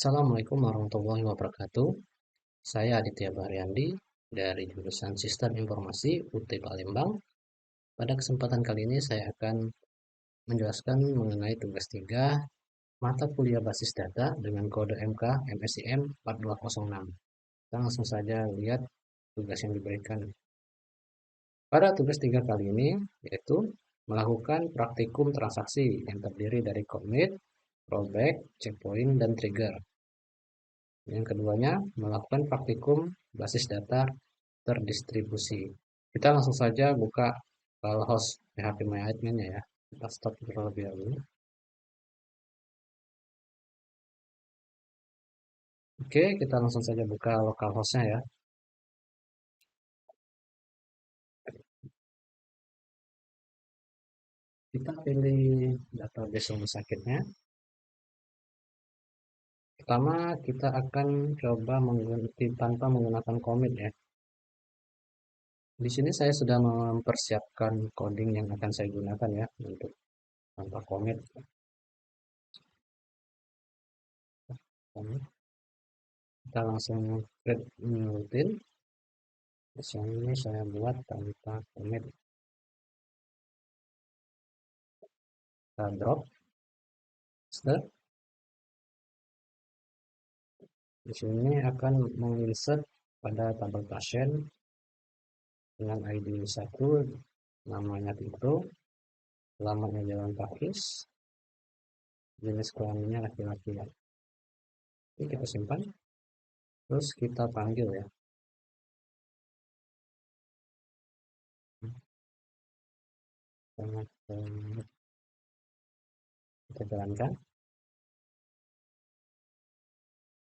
Assalamualaikum warahmatullahi wabarakatuh. Saya Aditya Bahriyandi dari jurusan Sistem Informasi UT Palembang. Pada kesempatan kali ini saya akan menjelaskan mengenai tugas 3 mata kuliah basis data dengan kode MK MSIM 4206. Kita langsung saja lihat tugas yang diberikan. Pada tugas 3 kali ini yaitu melakukan praktikum transaksi yang terdiri dari commit, rollback, checkpoint, dan trigger. Yang keduanya, melakukan praktikum basis data terdistribusi. Kita langsung saja buka host PHP MyAdmin ya. Kita stop terlebih dahulu. Oke, kita langsung saja buka localhost-nya ya. Kita pilih database rumah sakitnya. Pertama, kita akan coba tanpa menggunakan commit ya. Di sini saya sudah mempersiapkan coding yang akan saya gunakan ya untuk tanpa commit. Kita langsung create new routine. Di sini saya buat tanpa commit. Kita drop. Start. Di sini akan menginsert pada tabel pasien dengan ID 1, namanya Tito, alamatnya Jalan Pakis, jenis kelaminnya laki-laki ya. Ini kita simpan, terus kita panggil ya. Kita jalankan.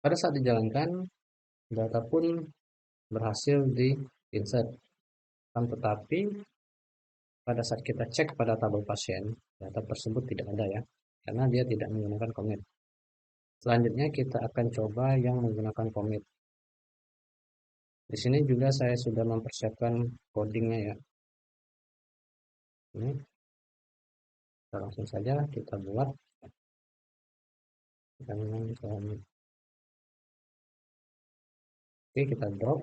Pada saat dijalankan, data pun berhasil di insert. Tetapi pada saat kita cek pada tabel pasien, data tersebut tidak ada ya, karena dia tidak menggunakan commit. Selanjutnya kita akan coba yang menggunakan commit. Di sini juga saya sudah mempersiapkan codingnya ya. Ini kita langsung saja kita buat. Oke, kita drop.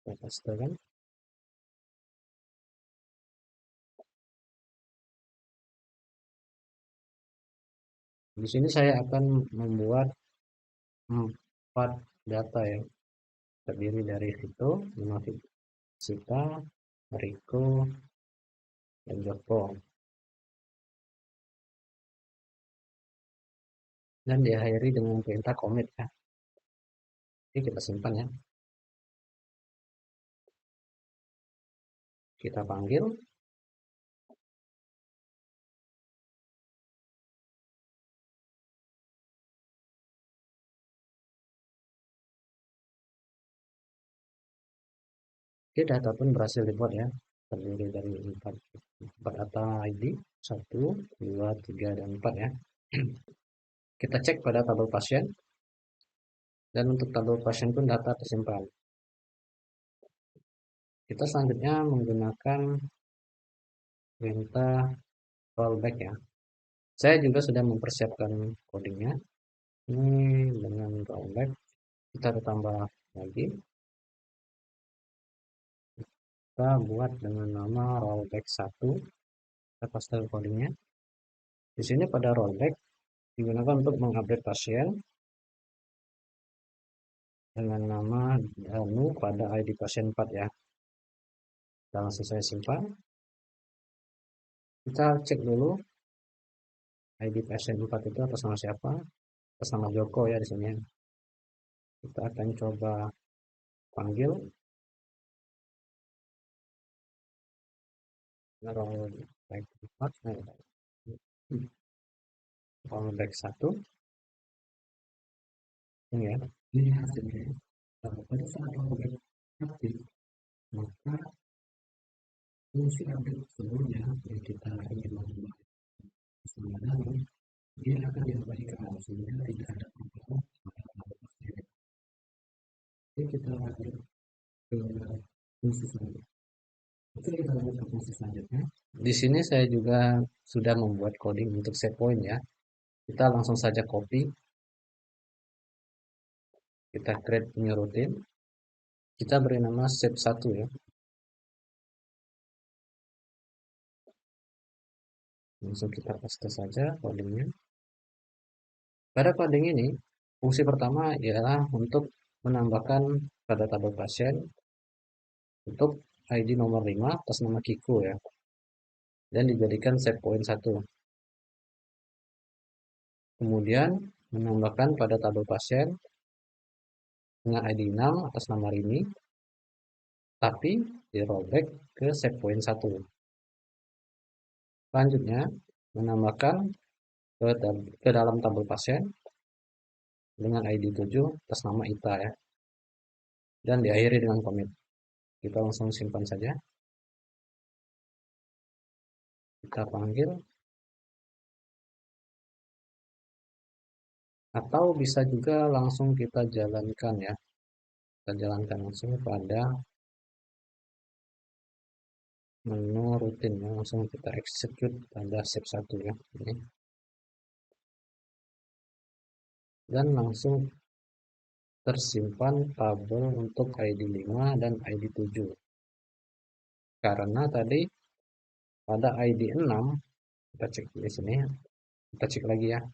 Kita pastekan. Di sini saya akan membuat 4 data ya, terdiri dari Vito, Sita, Riko, dan Joko. Dan diakhiri dengan perintah commit ya. Oke, kita simpan ya. Kita panggil. Oke, data pun berhasil dibuat ya. Terdiri dari 4 data ID, 1, 2, 3, dan 4 ya. Kita cek pada tabel pasien. Dan untuk tabel pasien pun data tersimpan. Kita selanjutnya menggunakan perintah rollback ya. Saya juga sudah mempersiapkan codingnya. Ini dengan rollback kita tambah lagi. Kita buat dengan nama rollback 1. Kita paste codingnya. Di sini pada rollback digunakan untuk mengupdate pasien dengan nama Danu pada ID pasien 4 ya. Kita langsung saya simpan. Kita cek dulu ID pasien 4 itu atas nama siapa? Atas nama Joko ya di sini. Kita akan coba panggil rollback 4, rollback 1 ini ya. Ini hasilnya. Pada saat rollback aktif, maka fungsi update sebelumnya yang kita ingin mengubah sebenarnya dia akan diabaikan sehingga tidak ada perubahan pada tabel pasien. Jadi kita lanjut ke fungsi selanjutnya. Oke, kita lanjut ke fungsi selanjutnya. Di sini saya juga sudah membuat coding untuk set point ya. Kita langsung saja copy, kita create new routine, kita beri nama set 1 ya. Langsung kita paste saja codingnya. Pada coding ini, fungsi pertama ialah untuk menambahkan pada tabel pasien untuk ID nomor 5 atas nama Kiko ya, dan dijadikan set point 1. Kemudian menambahkan pada tabel pasien dengan ID 6 atas nama Rini, tapi di rollback ke set point 1. Selanjutnya, menambahkan ke dalam tabel pasien dengan ID 7 atas nama Ita ya, dan diakhiri dengan commit. Kita langsung simpan saja. Kita panggil, atau bisa juga langsung kita jalankan ya. Kita jalankan langsung pada menu rutin ya. Langsung kita execute pada step 1 ya. Ini. Dan langsung tersimpan tabel untuk ID 5 dan ID 7. Karena tadi pada ID 6, kita cek di sini ya. Kita cek lagi ya.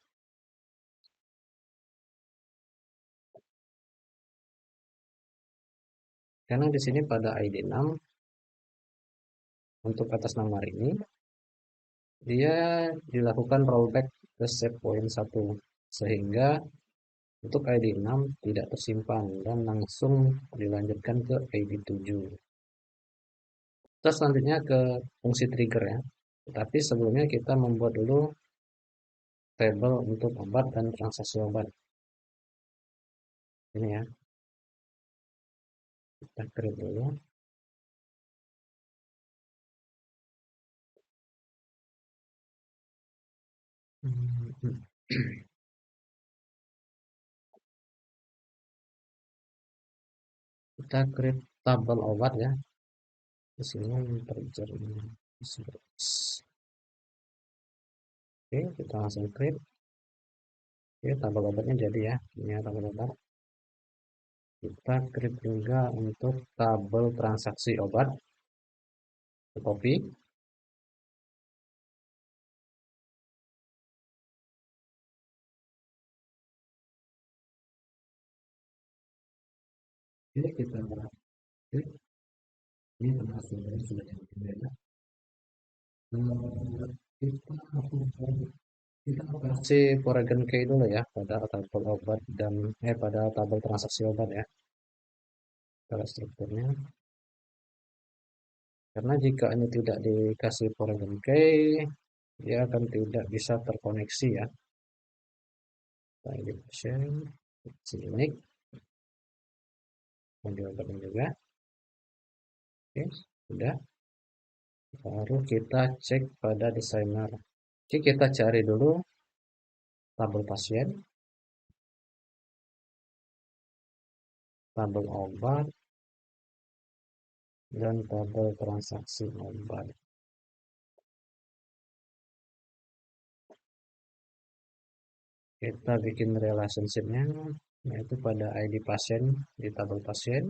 Karena di sini pada ID 6 untuk atas nama ini dia dilakukan rollback ke set point 1 sehingga untuk ID 6 tidak tersimpan dan langsung dilanjutkan ke ID 7. Terus selanjutnya ke fungsi trigger ya. Tetapi sebelumnya kita membuat dulu tabel untuk obat dan transaksi obat. Ini ya. Kita create dulu. Kita create tabel obat ya. Di sini terjadi. Oke, kita langsung create. Oke, tabel obatnya jadi ya. Ini ya tabel obat. Kita create juga untuk tabel transaksi obat. Copy. Ini kita create. Ini termasuk dari sudah yang berbeda. Kita kasih foreign key dulu ya pada tabel obat dan pada tabel transaksi obat ya. Pada strukturnya. Karena jika ini tidak dikasih foreign key, dia akan tidak bisa terkoneksi ya. Kita pasien, unique, dan obatnya juga. Oke, sudah. Baru kita cek pada desainer. Oke, kita cari dulu tabel pasien, tabel obat, dan tabel transaksi obat. Kita bikin relationship-nya yaitu pada ID pasien di tabel pasien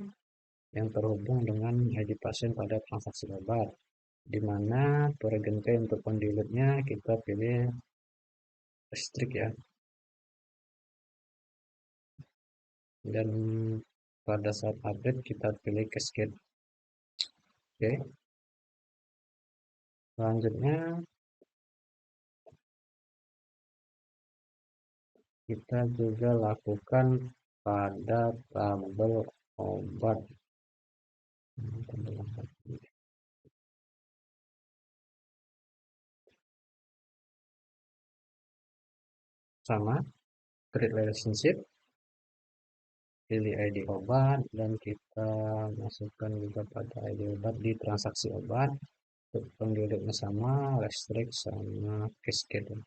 yang terhubung dengan ID pasien pada transaksi obat, di mana foreign key untuk pendelete-nya kita pilih restrict ya, dan pada saat update kita pilih cascade. Oke, selanjutnya kita juga lakukan pada tabel obat. Sama, create relationship, pilih ID obat, dan kita masukkan juga pada ID obat di transaksi obat. Untuk pendelete sama, restrict sama cascade.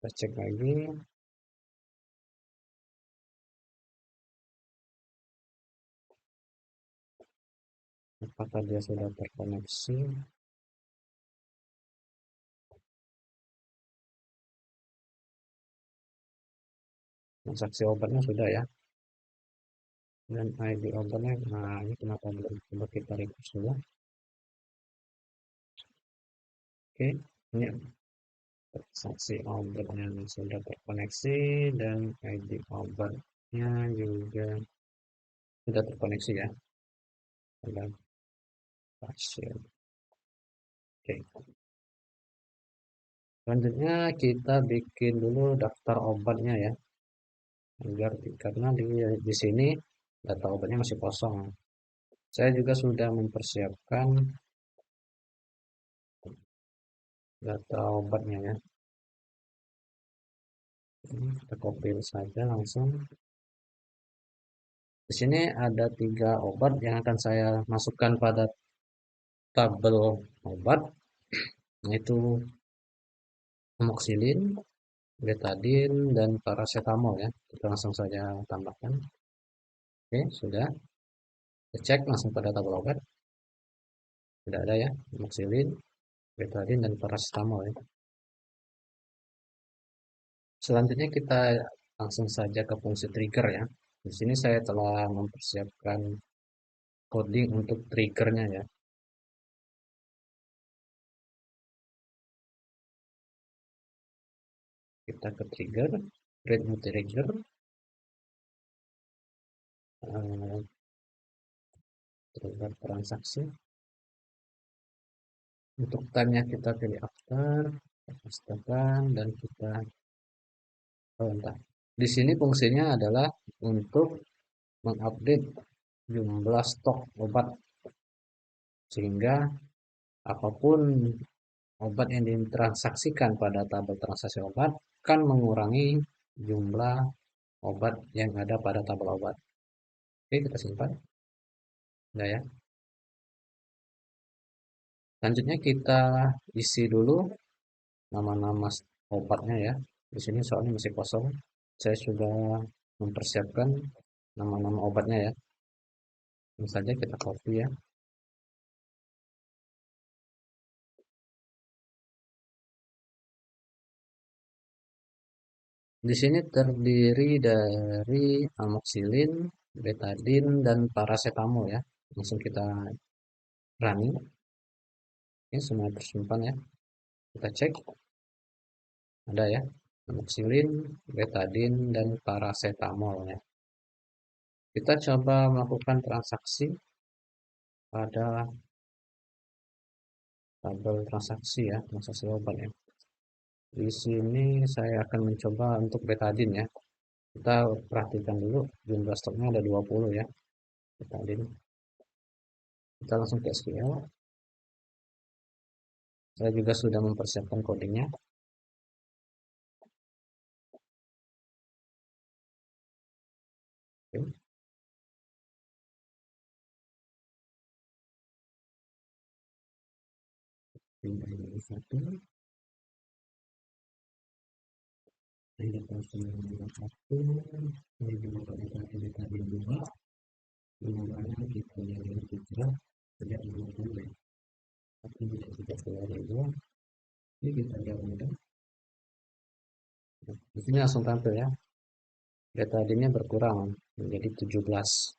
Kita cek lagi. Apakah dia sudah terkoneksi? Transaksi obatnya sudah ya. Dan ID obatnya, nah ini kenapa belum, coba kita refresh dulu. Oke, ini transaksi obatnya sudah terkoneksi dan ID obatnya juga sudah terkoneksi ya. Sudah pasien. Oke, selanjutnya kita bikin dulu daftar obatnya ya, agar karena di sini data obatnya masih kosong. Saya juga sudah mempersiapkan data obatnya ya. Ini kita copy saja langsung. Di sini ada 3 obat yang akan saya masukkan pada tabel obat, yaitu amoxicillin, betadine, dan paracetamol ya. Kita langsung saja tambahkan. Oke, sudah. Kita cek langsung pada tabel obat. Tidak ada ya, amoxicillin, betadine, dan paracetamol ya. Selanjutnya kita langsung saja ke fungsi trigger ya. Di sini saya telah mempersiapkan coding untuk triggernya ya. Kita ke trigger, create new trigger, trigger transaksi. Untuk time-nya kita pilih after, pastikan dan kita entah. Di sini fungsinya adalah untuk mengupdate jumlah stok obat sehingga apapun obat yang ditransaksikan pada tabel transaksi obat akan mengurangi jumlah obat yang ada pada tabel obat. Oke, kita simpan. Nah ya. Selanjutnya kita isi dulu nama-nama obatnya ya. Di sini soalnya masih kosong. Saya sudah mempersiapkan nama-nama obatnya ya. Ini saja kita copy ya. Di sini terdiri dari amoxicillin, betadine, dan paracetamol ya. Langsung kita running. Ini semua tersimpan ya. Kita cek. Ada ya. Amoxicillin, betadine, dan paracetamol ya. Kita coba melakukan transaksi pada tabel transaksi ya, transaksi obat ya. Di sini saya akan mencoba untuk betadine ya. Kita perhatikan dulu jumlah stoknya ada 20 ya. Betadine. Kita langsung ke SQL. Saya juga sudah mempersiapkan codingnya. Oke. Ini satu, ini satu, ini juga betadine dua, jumlahnya kita yang tiga, tidak 20 ya. Tapi tidak keluar dua. Ini kita gabungkan. Di sini langsung tampil ya. Betadine-nya berkurang menjadi 17.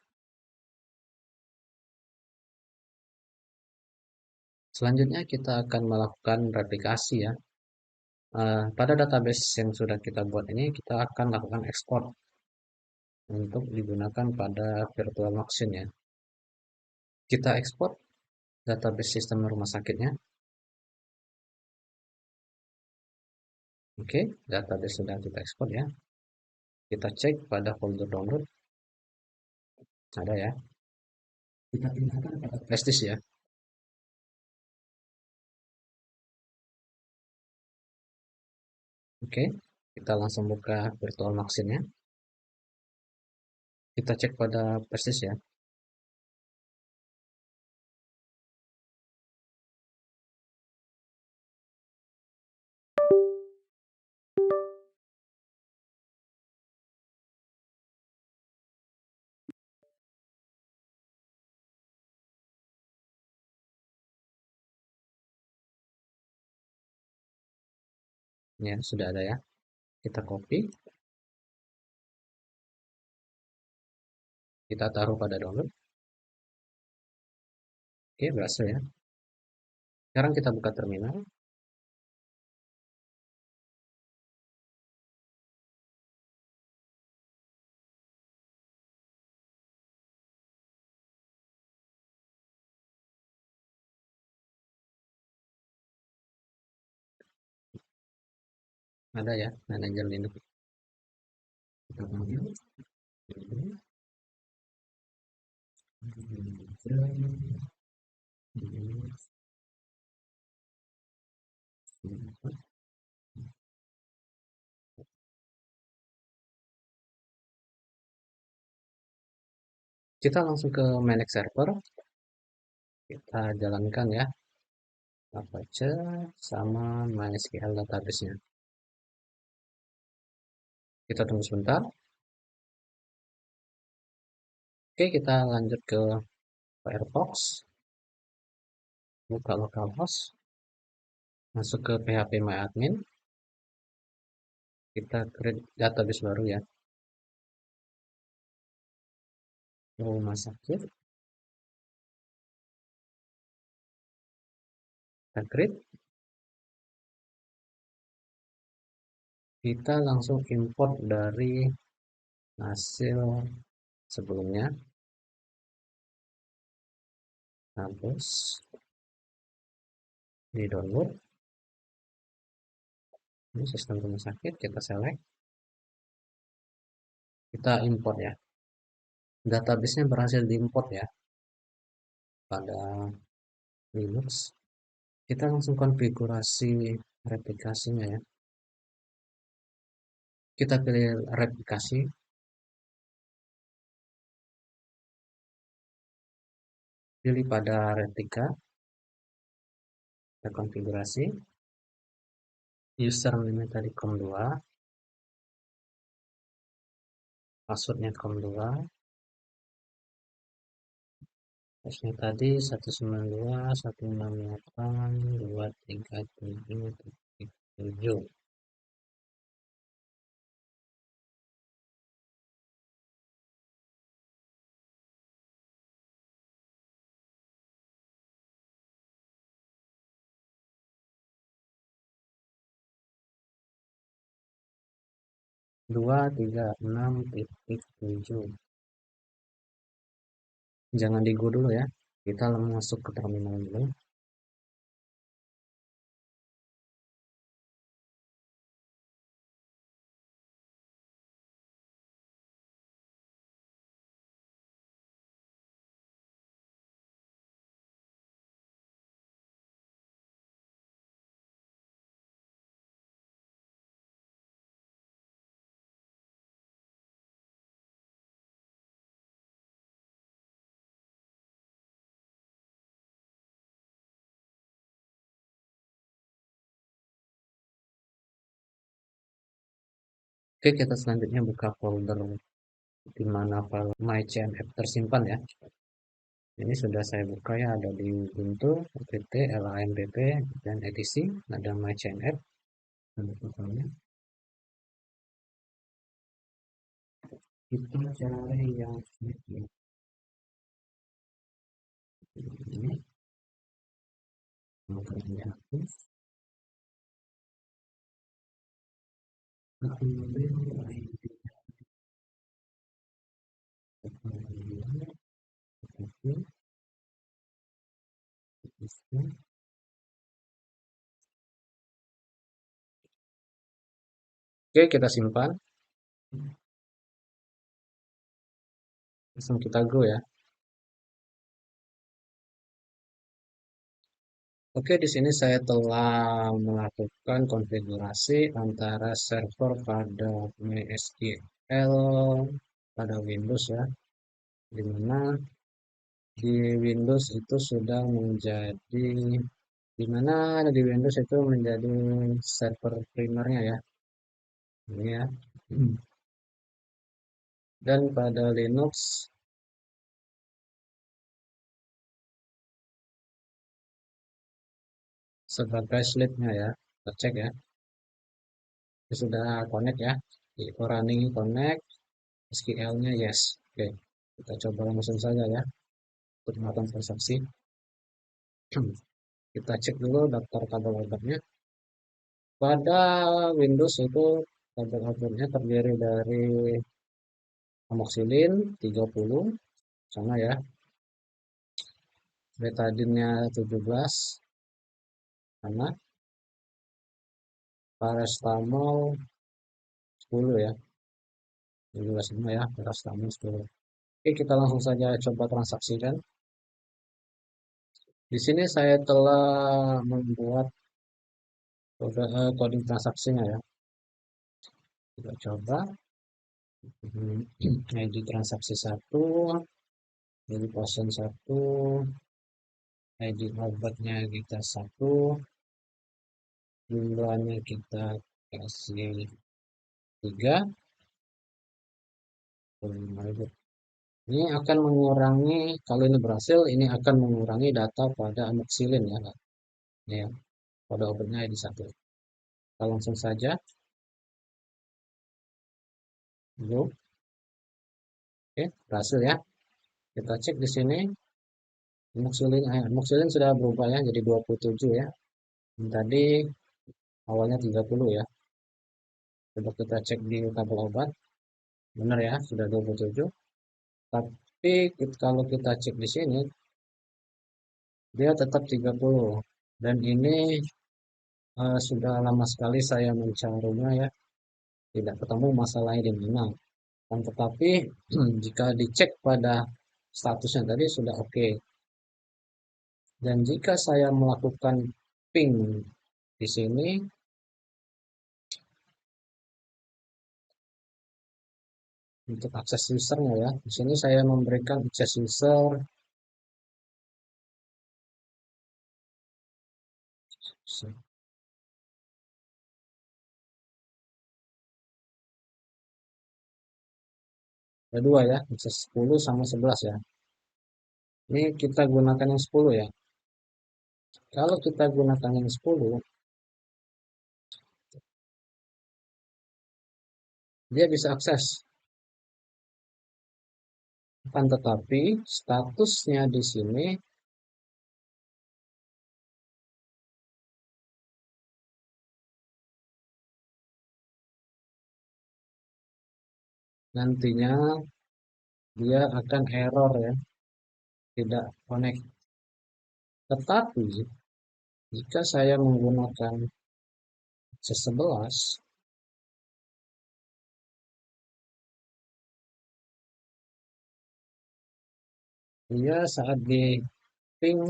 Selanjutnya kita akan melakukan replikasi ya. Pada database yang sudah kita buat ini, kita akan lakukan ekspor untuk digunakan pada virtual machine ya. Kita ekspor database sistem rumah sakitnya. Oke, database sudah kita ekspor ya. Kita cek pada folder download. Ada ya. Kita pindahkan pada flash disk ya. Oke, kita langsung buka virtual machine-nya. Kita cek pada flash disk ya. Ya, sudah ada ya. Kita copy, kita taruh pada download. Oke, berhasil ya. Sekarang kita buka terminal. Ada ya, manajer Linux. Kita panggil. Kita langsung ke manage server. Kita jalankan ya. Apache sama MySQL database-nya. Kita tunggu sebentar. Oke, kita lanjut ke Firefox. Buka localhost. Masuk ke phpMyAdmin. Kita create database baru ya. Rumah sakit. Kita create. Kita langsung import dari hasil sebelumnya. Hapus. Di download. Ini sistem rumah sakit. Kita select. Kita import ya. Database-nya berhasil diimport ya pada Linux. Kita langsung konfigurasi replikasinya ya. Kita pilih replikasi, pilih pada replika, kita konfigurasi, username tadi com2, passwordnya com2, hostnya tadi 192.168.237.7. Dua tiga enam titik tujuh. Jangan di go dulu ya. Kita masuk ke terminal dulu. Oke, kita selanjutnya buka folder di mana file myCMF tersimpan ya. Ini sudah saya buka ya, ada di Ubuntu, apt, lampp, dan etc, ada myCMF. Kita cari yang ini, motornya aktif, oke, kita simpan, langsung kita go ya. Oke, di sini saya telah melakukan konfigurasi antara server pada MySQL pada Windows ya, di mana di Windows itu sudah menjadi di mana di Windows itu menjadi server primernya ya. Ini ya. Dan pada Linux sebagai sleepnya ya. Kita cek ya. sudah connect ya. Di running connect, SQL-nya yes. Oke, kita coba langsung saja ya untuk melakukan transaksi. Kita cek dulu daftar tabel obatnya. Pada Windows itu tabel obatnya terdiri dari amoxicillin 30 sama ya, betadinnya 17 sama paracetamol 10 ya. 17 sama ya, paracetamol 10. Oke, kita langsung saja coba transaksikan. Di sini saya telah membuat coding transaksinya ya. Kita coba. ID transaksi 1, ID pasien 1, ID obatnya kita 1, jumlahnya kita kasih 3. Ini akan mengurangi, kalau ini berhasil, ini akan mengurangi data pada amoxicillin ya. Ini ya, pada obatnya ID 1. Kita langsung saja. Go. Oke, berhasil ya. Kita cek di sini. Amoxicillin sudah berubah ya, jadi 27 ya. Yang tadi awalnya 30 ya. Coba kita cek di tabel obat. Benar ya, sudah 27. Tapi kalau kita cek di sini, dia tetap 30. Dan ini sudah lama sekali saya mencarinya ya. Tidak ketemu masalahnya di mana. Dan tetapi jika dicek pada statusnya tadi sudah oke. Dan jika saya melakukan ping di sini, untuk akses usernya ya. Di sini saya memberikan akses user. Ada dua ya, akses 10 sama 11 ya. Ini kita gunakan yang 10 ya. Kalau kita gunakan yang 10, dia bisa akses. Akan tetapi statusnya di sini nantinya dia akan error ya, tidak connect. Tetapi jika saya menggunakan akses 11, dia saat di ping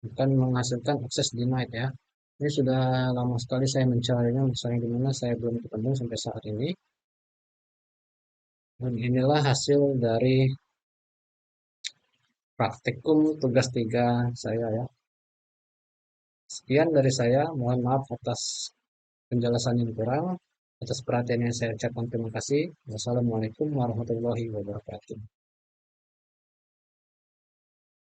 akan menghasilkan akses denied ya. Ini sudah lama sekali saya mencarinya, misalnya di mana saya belum ketemu sampai saat ini. Dan inilah hasil dari praktikum tugas 3 saya ya. Sekian dari saya, mohon maaf atas penjelasan yang kurang. Atas perhatian yang saya ucapkan terima kasih. Wassalamualaikum warahmatullahi wabarakatuh.